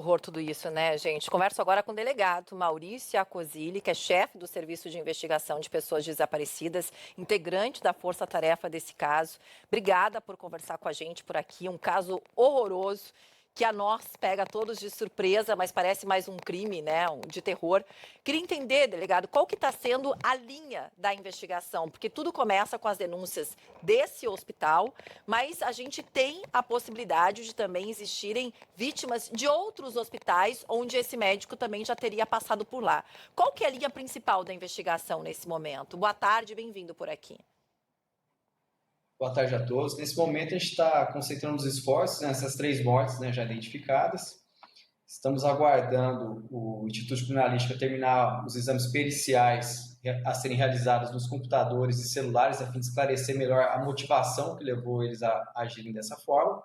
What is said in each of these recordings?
Horror tudo isso, né, gente? Converso agora com o delegado Maurício Acosili, que é chefe do Serviço de Investigação de Pessoas Desaparecidas, integrante da força-tarefa desse caso. Obrigada por conversar com a gente por aqui. Um caso horroroso que a nós pega todos de surpresa, mas parece mais um crime, né, de terror. Queria entender, delegado, qual que está sendo a linha da investigação, porque tudo começa com as denúncias desse hospital, mas a gente tem a possibilidade de também existirem vítimas de outros hospitais onde esse médico também já teria passado por lá. Qual que é a linha principal da investigação nesse momento? Boa tarde, bem-vindo por aqui. Boa tarde a todos. Nesse momento, a gente está concentrando os esforços nessas três mortes, né, já identificadas. Estamos aguardando o Instituto Criminalística terminar os exames periciais a serem realizados nos computadores e celulares, a fim de esclarecer melhor a motivação que levou eles a agirem dessa forma.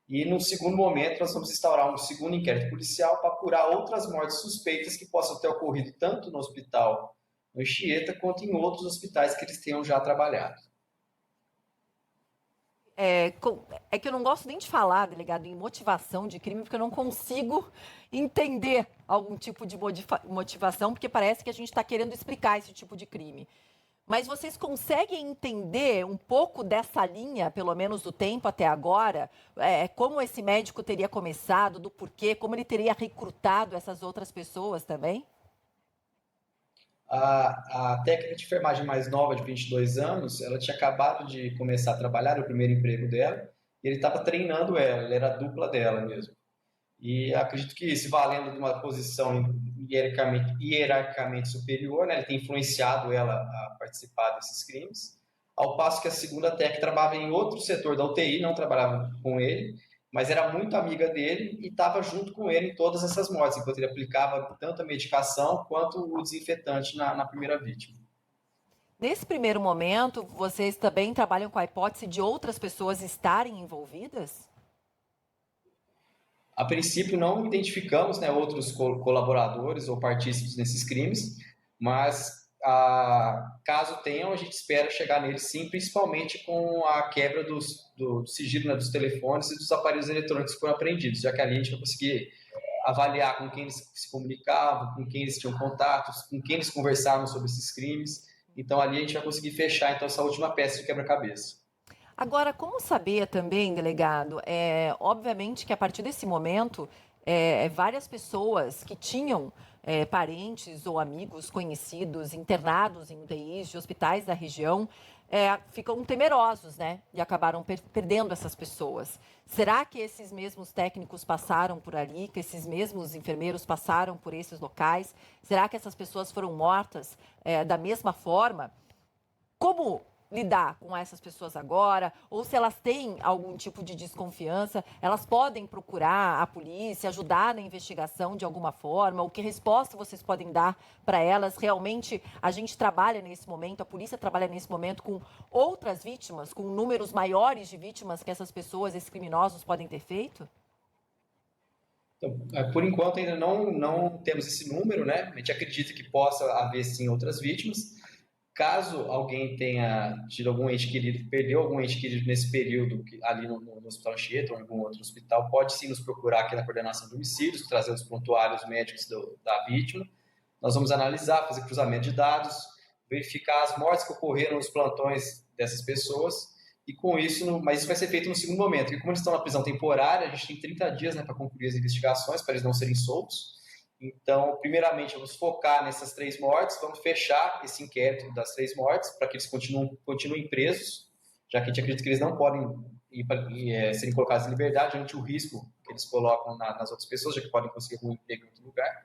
E, no segundo momento, nós vamos instaurar um segundo inquérito policial para apurar outras mortes suspeitas que possam ter ocorrido tanto no hospital no Anchieta quanto em outros hospitais que eles tenham já trabalhado. É que eu não gosto nem de falar, delegado, em motivação de crime, porque eu não consigo entender algum tipo de motivação, porque parece que a gente está querendo explicar esse tipo de crime. Mas vocês conseguem entender um pouco dessa linha, pelo menos do tempo até agora? Como esse médico teria começado, do porquê, como ele teria recrutado essas outras pessoas também? A técnica de enfermagem mais nova, de 22 anos, ela tinha acabado de começar a trabalhar, era o primeiro emprego dela, e ele estava treinando ela, ele era a dupla dela mesmo. E acredito que, se valendo de uma posição hierarquicamente superior, né, ele tem influenciado ela a participar desses crimes, ao passo que a segunda técnica trabalhava em outro setor da UTI, não trabalhava com ele, mas era muito amiga dele e estava junto com ele em todas essas mortes, enquanto ele aplicava tanto a medicação quanto o desinfetante na primeira vítima. Nesse primeiro momento, vocês também trabalham com a hipótese de outras pessoas estarem envolvidas? A princípio, não identificamos, né, outros colaboradores ou partícipes nesses crimes, mas caso tenham, a gente espera chegar neles sim, principalmente com a quebra do sigilo, né, dos telefones e dos aparelhos eletrônicos que foram apreendidos, já que ali a gente vai conseguir avaliar com quem eles se comunicavam, com quem eles tinham contatos, com quem eles conversavam sobre esses crimes. Então ali a gente vai conseguir fechar então essa última peça de quebra-cabeça. Agora, como saber também, delegado, obviamente que a partir desse momento, várias pessoas que tinham parentes ou amigos conhecidos internados em UTIs de hospitais da região ficam temerosos, né? E acabaram perdendo essas pessoas. Será que esses mesmos técnicos passaram por ali, que esses mesmos enfermeiros passaram por esses locais? Será que essas pessoas foram mortas da mesma forma? Como lidar com essas pessoas agora, ou se elas têm algum tipo de desconfiança, elas podem procurar a polícia, ajudar na investigação de alguma forma, ou que resposta vocês podem dar para elas? Realmente a gente trabalha nesse momento, a polícia trabalha nesse momento com outras vítimas, com números maiores de vítimas que essas pessoas, esses criminosos podem ter feito? Então, por enquanto ainda não temos esse número, né? A gente acredita que possa haver sim outras vítimas. Caso alguém tenha tido algum ente querido, perdeu algum ente querido nesse período ali no Hospital Anchieta ou em algum outro hospital, pode sim nos procurar aqui na coordenação de homicídios, trazer os prontuários médicos da vítima. Nós vamos analisar, fazer cruzamento de dados, verificar as mortes que ocorreram nos plantões dessas pessoas e com isso, mas isso vai ser feito no segundo momento, porque como eles estão na prisão temporária, a gente tem 30 dias, né, para concluir as investigações, para eles não serem soltos. Então, primeiramente, vamos focar nessas três mortes, vamos fechar esse inquérito das três mortes para que eles continuem presos, já que a gente acredita que eles não podem serem colocados em liberdade ante o risco que eles colocam nas outras pessoas, já que podem conseguir algum emprego em outro lugar.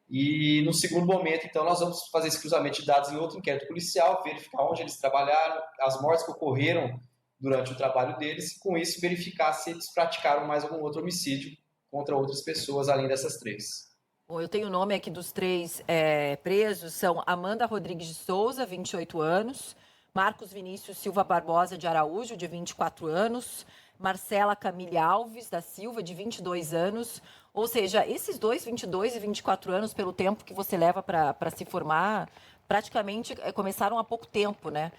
E no segundo momento, então, nós vamos fazer esse cruzamento de dados em outro inquérito policial, verificar onde eles trabalharam, as mortes que ocorreram durante o trabalho deles, e com isso verificar se eles praticaram mais algum outro homicídio contra outras pessoas além dessas três. Bom, eu tenho o nome aqui dos três presos, são Amanda Rodrigues de Souza, 28 anos, Marcos Vinícius Silva Barbosa de Araújo, de 24 anos, Marcela Camille Alves da Silva, de 22 anos. Ou seja, esses dois, 22 e 24 anos, pelo tempo que você leva para se formar, praticamente começaram há pouco tempo, né,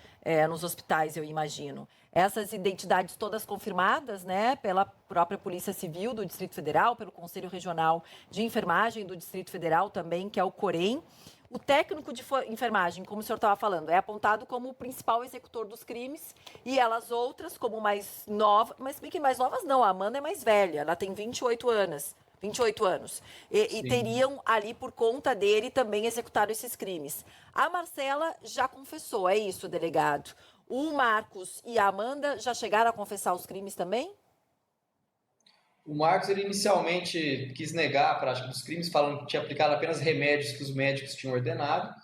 nos hospitais, eu imagino. Essas identidades todas confirmadas, né, pela própria Polícia Civil do Distrito Federal, pelo Conselho Regional de Enfermagem do Distrito Federal também, que é o COREN. O técnico de enfermagem, como o senhor estava falando, é apontado como o principal executor dos crimes e elas outras, como mais novas, mas bem que mais novas não, a Amanda é mais velha, ela tem 28 anos. 28 anos. E teriam ali, por conta dele, também executado esses crimes. A Marcela já confessou, é isso, delegado. O Marcos e a Amanda já chegaram a confessar os crimes também? O Marcos, ele inicialmente quis negar a prática dos crimes, falando que tinha aplicado apenas remédios que os médicos tinham ordenado.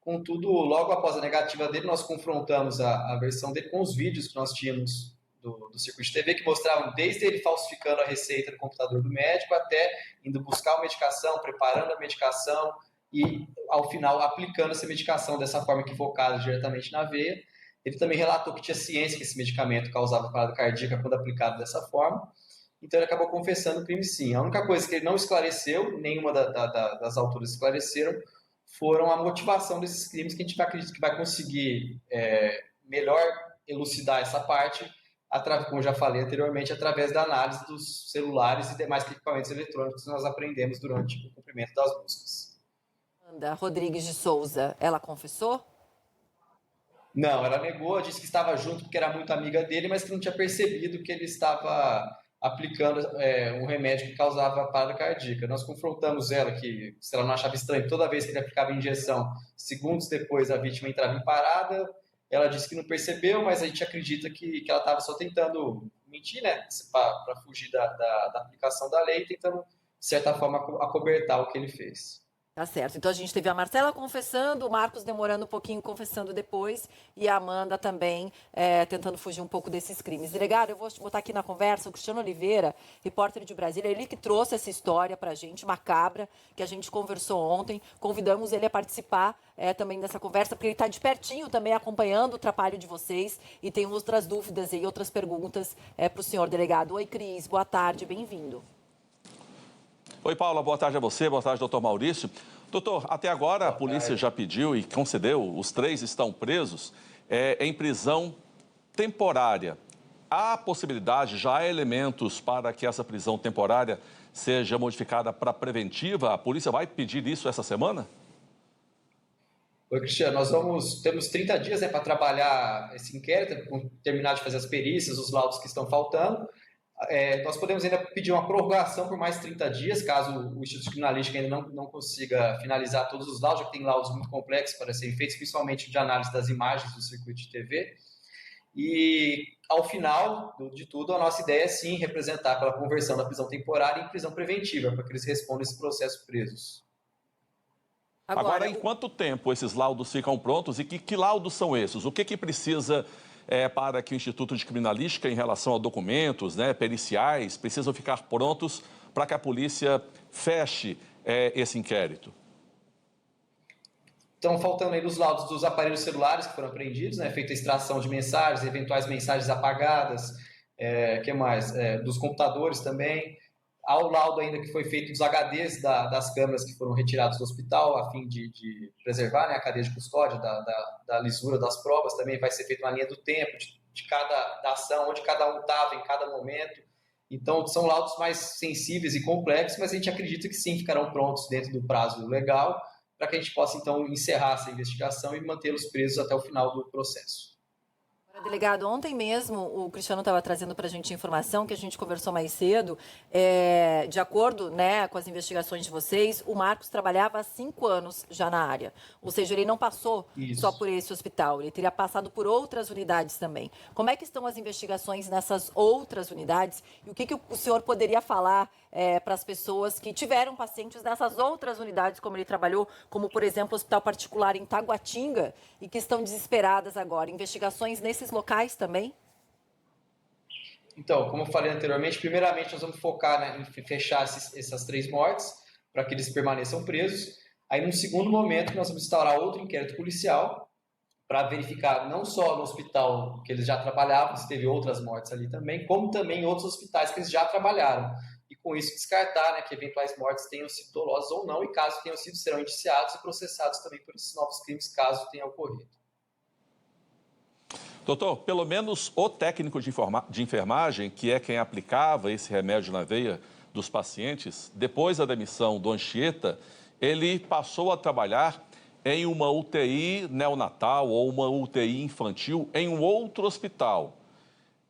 Contudo, logo após a negativa dele, nós confrontamos a versão dele com os vídeos que nós tínhamos do circuito de TV, que mostravam desde ele falsificando a receita no computador do médico, até indo buscar a medicação, preparando a medicação e, ao final, aplicando essa medicação dessa forma equivocada diretamente na veia. Ele também relatou que tinha ciência que esse medicamento causava parada cardíaca quando aplicado dessa forma. Então, ele acabou confessando o crime, sim. A única coisa que ele não esclareceu, nenhuma das autoras esclareceram, foram a motivação desses crimes, que a gente acredita que vai conseguir melhor elucidar essa parte, como eu já falei anteriormente, através da análise dos celulares e demais equipamentos eletrônicos que nós aprendemos durante o cumprimento das buscas. Amanda Rodrigues de Souza, ela confessou? Não, ela negou, disse que estava junto porque era muito amiga dele, mas que não tinha percebido que ele estava aplicando um remédio que causava parada cardíaca. Nós confrontamos ela, que se ela não achava estranho, toda vez que ele aplicava a injeção, segundos depois a vítima entrava em parada. Ela disse que não percebeu, mas a gente acredita que ela estava só tentando mentir, né, para fugir da aplicação da lei, tentando, de certa forma, acobertar o que ele fez. Tá certo. Então a gente teve a Marcela confessando, o Marcos demorando um pouquinho confessando depois e a Amanda também tentando fugir um pouco desses crimes. Delegado, eu vou botar aqui na conversa o Cristiano Oliveira, repórter de Brasília, ele que trouxe essa história pra gente, macabra, que a gente conversou ontem. Convidamos ele a participar também dessa conversa, porque ele está de pertinho também acompanhando o trabalho de vocês e tem outras dúvidas e outras perguntas para o senhor delegado. Oi, Cris, boa tarde, bem-vindo. Oi, Paula, boa tarde a você, boa tarde, doutor Maurício. Doutor, até agora a polícia já pediu e concedeu, os 3 estão presos em prisão temporária. Há possibilidade, já há elementos para que essa prisão temporária seja modificada para preventiva? A polícia vai pedir isso essa semana? Oi, Cristiano, temos 30 dias para trabalhar esse inquérito, terminar de fazer as perícias, os laudos que estão faltando. Nós podemos ainda pedir uma prorrogação por mais 30 dias, caso o Instituto de Criminalística ainda não consiga finalizar todos os laudos, já que tem laudos muito complexos para serem feitos, principalmente de análise das imagens do circuito de TV. E, ao final de tudo, a nossa ideia é, sim, representar pela conversão da prisão temporária em prisão preventiva, para que eles respondam esse processo presos. Agora, em quanto tempo esses laudos ficam prontos e que laudos são esses? O que precisa para que o Instituto de Criminalística, em relação a documentos, periciais, precisam ficar prontos para que a polícia feche esse inquérito? Estão faltando aí os laudos dos aparelhos celulares que foram apreendidos, feita a extração de mensagens, eventuais mensagens apagadas, que mais? Dos computadores também. Há o laudo ainda que foi feito dos HDs das câmeras que foram retirados do hospital, a fim de preservar a cadeia de custódia da lisura das provas. Também vai ser feita uma linha do tempo de cada ação, onde cada um estava em cada momento. Então, são laudos mais sensíveis e complexos, mas a gente acredita que sim, ficarão prontos dentro do prazo legal, para que a gente possa, então, encerrar essa investigação e mantê-los presos até o final do processo. Delegado, ontem mesmo o Cristiano estava trazendo para a gente informação que a gente conversou mais cedo. De acordo com as investigações de vocês, o Marcos trabalhava há 5 anos já na área. Ou seja, ele não passou só por esse hospital, ele teria passado por outras unidades também. Como é que estão as investigações nessas outras unidades? E o que o senhor poderia falar para as pessoas que tiveram pacientes nessas outras unidades, como ele trabalhou, como, por exemplo, o hospital particular em Taguatinga, e que estão desesperadas agora? Investigações nesses locais também? Então, como eu falei anteriormente, primeiramente nós vamos focar em fechar essas 3 mortes, para que eles permaneçam presos. Aí, num segundo momento, nós vamos instaurar outro inquérito policial, para verificar não só no hospital que eles já trabalhavam, se teve outras mortes ali também, como também em outros hospitais que eles já trabalharam. E com isso descartar, né, que eventuais mortes tenham sido dolosas ou não, e caso tenham sido, serão indiciados e processados também por esses novos crimes, caso tenha ocorrido. Doutor, pelo menos o técnico de enfermagem, que é quem aplicava esse remédio na veia dos pacientes, depois da demissão do Anchieta, ele passou a trabalhar em uma UTI neonatal ou uma UTI infantil em um outro hospital.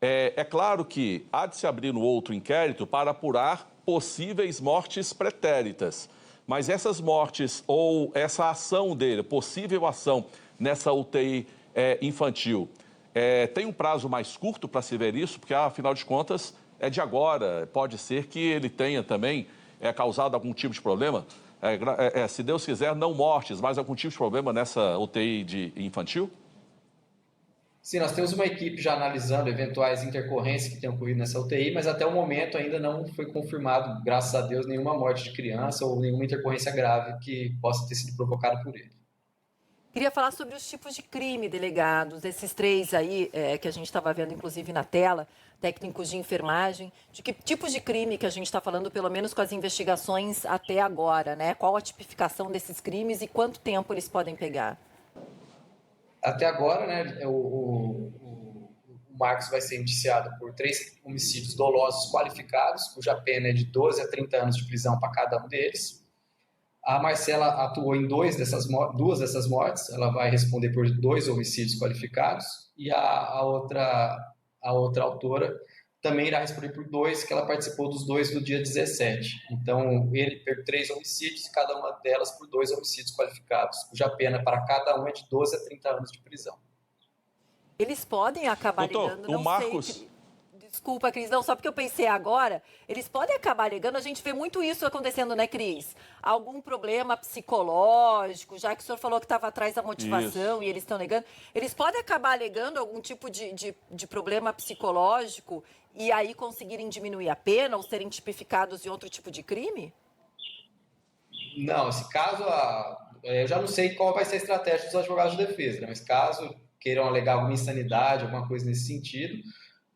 É claro que há de se abrir um outro inquérito para apurar possíveis mortes pretéritas, mas essas mortes ou essa ação dele, possível ação nessa UTI infantil, tem um prazo mais curto para se ver isso, porque afinal de contas é de agora, pode ser que ele tenha também causado algum tipo de problema, se Deus quiser, não mortes, mas algum tipo de problema nessa UTI infantil? Sim, nós temos uma equipe já analisando eventuais intercorrências que tenham ocorrido nessa UTI, mas até o momento ainda não foi confirmado, graças a Deus, nenhuma morte de criança ou nenhuma intercorrência grave que possa ter sido provocada por ele. Queria falar sobre os tipos de crime, delegados, esses 3 aí que a gente estava vendo, inclusive, na tela, técnicos de enfermagem. De que tipos de crime que a gente está falando, pelo menos com as investigações até agora, né? Qual a tipificação desses crimes e quanto tempo eles podem pegar? Até agora, né, o Marcos vai ser indiciado por 3 homicídios dolosos qualificados, cuja pena é de 12 a 30 anos de prisão para cada um deles. A Marcela atuou em 2 dessas mortes, ela vai responder por 2 homicídios qualificados, e a outra autora também irá responder por 2, que ela participou dos 2 do dia 17. Então, ele por 3 homicídios e cada uma delas por 2 homicídios qualificados, cuja pena para cada um é de 12 a 30 anos de prisão. Eles podem acabar alegando, não sei... Desculpa, Cris, não, só porque eu pensei agora, eles podem acabar alegando, a gente vê muito isso acontecendo, né, Cris? Algum problema psicológico, já que o senhor falou que estava atrás da motivação isso. E eles estão negando, eles podem acabar alegando algum tipo de problema psicológico e aí conseguirem diminuir a pena ou serem tipificados em outro tipo de crime? Não, esse caso, eu já não sei qual vai ser a estratégia dos advogados de defesa, né? Mas caso queiram alegar alguma insanidade, alguma coisa nesse sentido,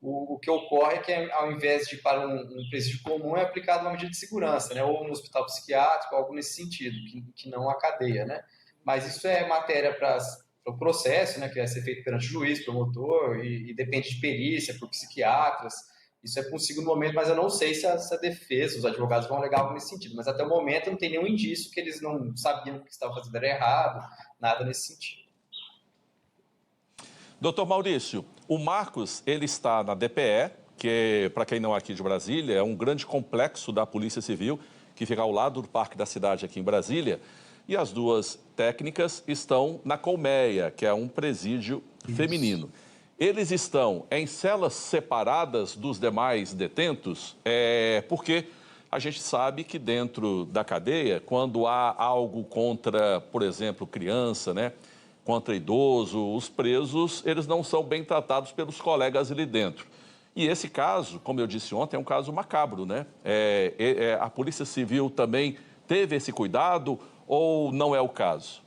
o que ocorre é que, ao invés de para um presídio comum, é aplicada uma medida de segurança, né? Ou no hospital psiquiátrico, algo nesse sentido, que não a cadeia, né? Mas isso é matéria para o processo, né? Que vai ser feito perante o juiz, promotor, e depende de perícia, por psiquiatras. Isso é para um segundo momento, mas eu não sei se a defesa, os advogados vão alegar algo nesse sentido. Mas até o momento não tem nenhum indício que eles não sabiam que o que estavam fazendo era errado, nada nesse sentido. Doutor Maurício, o Marcos, ele está na DPE, que, para quem não é aqui de Brasília, é um grande complexo da Polícia Civil, que fica ao lado do Parque da Cidade aqui em Brasília, e as 2 técnicas estão na Colmeia, que é um presídio feminino. Eles estão em celas separadas dos demais detentos, porque a gente sabe que dentro da cadeia, quando há algo contra, por exemplo, criança, né? Contra idoso, os presos, eles não são bem tratados pelos colegas ali dentro. E esse caso, como eu disse ontem, é um caso macabro, né? A Polícia Civil também teve esse cuidado ou não é o caso?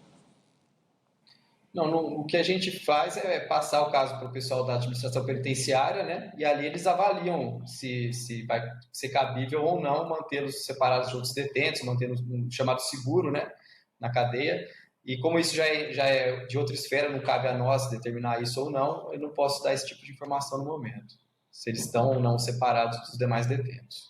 Não, o que a gente faz é passar o caso para o pessoal da administração penitenciária, né? E ali eles avaliam se vai ser cabível ou não mantê-los separados de outros detentos, mantê-los um chamado seguro, né? Na cadeia. E como isso já é de outra esfera, não cabe a nós determinar isso ou não, eu não posso dar esse tipo de informação no momento, se eles estão ou não separados dos demais detentos.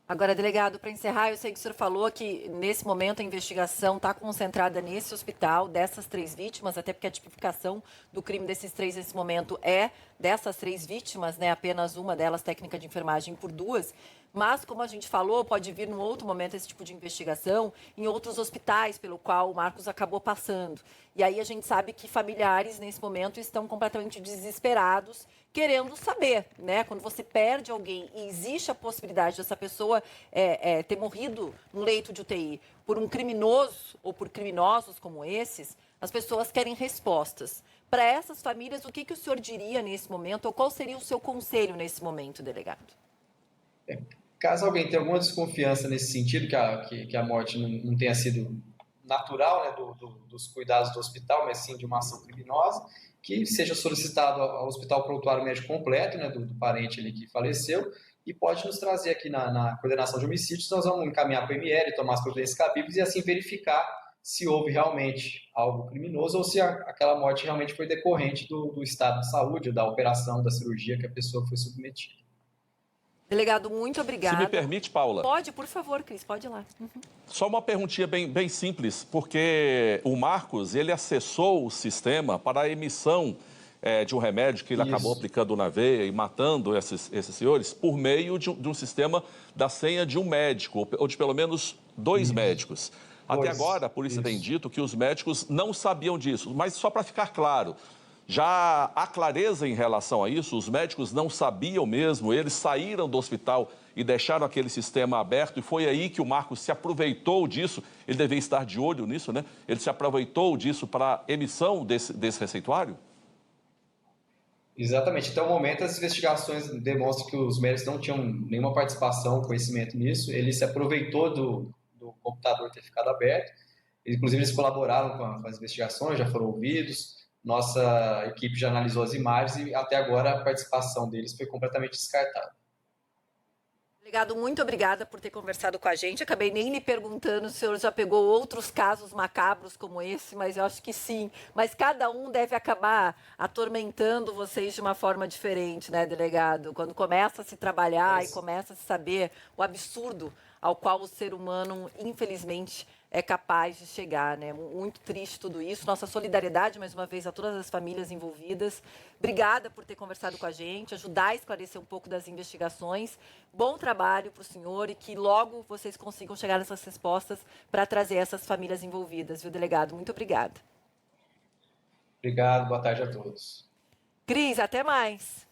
Agora, delegado, para encerrar, eu sei que o senhor falou que, nesse momento, a investigação está concentrada nesse hospital, dessas 3 vítimas, até porque a tipificação do crime desses 3, nesse momento, é dessas 3 vítimas, né? Apenas uma delas, técnica de enfermagem, por 2. Mas, como a gente falou, pode vir num outro momento esse tipo de investigação em outros hospitais pelo qual o Marcos acabou passando. E aí a gente sabe que familiares, nesse momento, estão completamente desesperados, querendo saber, né? Quando você perde alguém e existe a possibilidade dessa pessoa ter morrido num leito de UTI por um criminoso ou por criminosos como esses, as pessoas querem respostas. Para essas famílias, o que o senhor diria nesse momento, ou qual seria o seu conselho nesse momento, delegado? Caso alguém tenha alguma desconfiança nesse sentido, que a morte não tenha sido natural, né, dos cuidados do hospital, mas sim de uma ação criminosa, que seja solicitado ao hospital prontuário médico completo, né, do parente ali que faleceu, e pode nos trazer aqui na coordenação de homicídios, nós vamos encaminhar para o ML, tomar as providências cabíveis e assim verificar se houve realmente algo criminoso ou se aquela morte realmente foi decorrente do estado de saúde, da operação, da cirurgia que a pessoa foi submetida. Delegado, muito Se obrigada. me permite, Paula. Pode, por favor, Cris, pode ir lá. Só uma perguntinha bem simples, porque o Marcos, ele acessou o sistema para a emissão de um remédio que ele acabou aplicando na veia e matando esses senhores por meio de um sistema da senha de um médico, ou de pelo menos 2 médicos. Até agora, a polícia tem dito que os médicos não sabiam disso, mas só para ficar claro, já há clareza em relação a isso? Os médicos não sabiam mesmo, eles saíram do hospital e deixaram aquele sistema aberto, e foi aí que o Marcos se aproveitou disso, ele devia estar de olho nisso, né? Ele se aproveitou disso para a emissão desse receituário? Exatamente. Até o momento, as investigações demonstram que os médicos não tinham nenhuma participação, conhecimento nisso. Ele se aproveitou do computador ter ficado aberto. Inclusive, eles colaboraram com as investigações, já foram ouvidos. Nossa equipe já analisou as imagens e até agora a participação deles foi completamente descartada. Delegado, muito obrigada por ter conversado com a gente. Acabei nem lhe perguntando se o senhor já pegou outros casos macabros como esse, mas eu acho que sim. Mas cada um deve acabar atormentando vocês de uma forma diferente, né, delegado? Quando começa a se trabalhar e começa a se saber o absurdo ao qual o ser humano, infelizmente, é capaz de chegar, né? Muito triste tudo isso. Nossa solidariedade, mais uma vez, a todas as famílias envolvidas. Obrigada por ter conversado com a gente, ajudar a esclarecer um pouco das investigações. Bom trabalho para o senhor e que logo vocês consigam chegar nessas respostas para trazer essas famílias envolvidas, viu, delegado? Muito obrigada. Obrigado, boa tarde a todos. Cris, até mais.